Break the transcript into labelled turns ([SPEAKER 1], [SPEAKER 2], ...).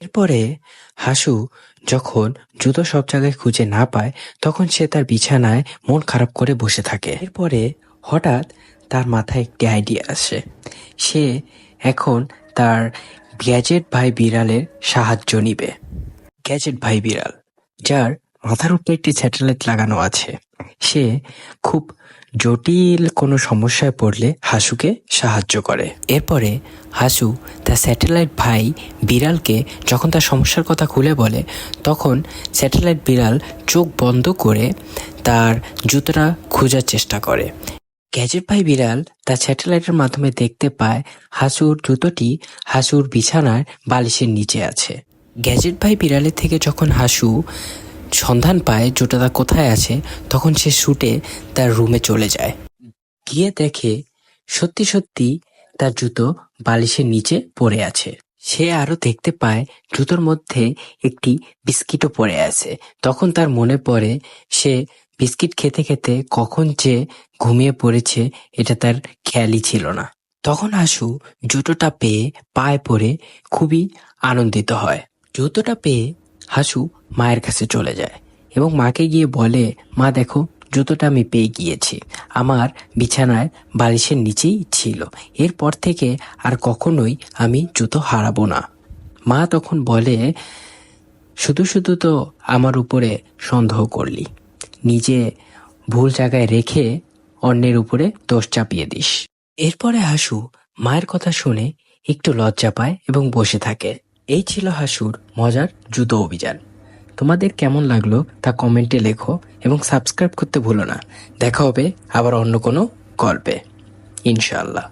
[SPEAKER 1] এরপরে হাসু যখন জুতো সব জায়গায় খুঁজে না পায়, তখন সে তার বিছানায় মন খারাপ করে বসে থাকে। এরপরে হঠাৎ তার মাথায় একটি আইডিয়া আসে। সে এখন তার গ্যাজেট ভাই বিড়ালের সাহায্য নিবে। গ্যাজেট ভাই বিড়াল, যার মাথার উপরে একটি স্যাটেলাইট লাগানো আছে, সে খুব জটিল কোনো সমস্যায় পড়লে হাসুকে সাহায্য করে। এরপরে হাসু তার স্যাটেলাইট ভাই বিড়ালকে যখন তার সমস্যার কথা খুলে বলে, তখন স্যাটেলাইট বিড়াল চোখ বন্ধ করে তার জুতোটা খোঁজার চেষ্টা করে। গ্যাজেট ভাই বিড়াল তার স্যাটেলাইটের মাধ্যমে দেখতে পায় হাসুর জুতোটি হাসুর বিছানার বালিশের নিচে আছে। গ্যাজেট ভাই বিড়ালের থেকে যখন হাসু সন্ধান পায় জুতোটা কোথায় আছে, তখন সে ছুটে তার রুমে চলে যায়। গিয়ে দেখে সত্যি সত্যি তার জুতো বালিশের নিচে পড়ে আছে। সে আরো দেখতে পায় জুতোর মধ্যে একটি বিস্কিটও পড়ে আছে। তখন তার মনে পড়ে সে বিস্কিট খেতে খেতে কখন যে ঘুমিয়ে পড়েছে এটা তার খেয়ালই ছিল না। তখন হাসু জুতোটা পেয়ে পায়ে পড়ে খুবই আনন্দিত হয়। জুতোটা পেয়ে হাসু মায়ের কাছে চলে যায় এবং মাকে গিয়ে বলে, মা দেখো, জুতোটা আমি পেয়ে গিয়েছি, আমার বিছানায় বালিশের নিচেই ছিল, এরপর থেকে আর কখনোই আমি জুতো হারাবো না। মা তখন বলে, শুধু শুধু তো আমার উপরে সন্দেহ করলি, নিজে ভুল জায়গায় রেখে অন্যের উপরে দোষ চাপিয়ে দিস। এরপরে হাসু মায়ের কথা শুনে একটু লজ্জা পায় এবং বসে থাকে। এই ছিল হাসুর মজার জুতো অভিযান। তোমাদের কেমন লাগলো তা কমেন্টে লেখো এবং সাবস্ক্রাইব করতে ভুলো না। দেখা হবে আবার অন্য কোনো গল্পে, ইনশাআল্লাহ।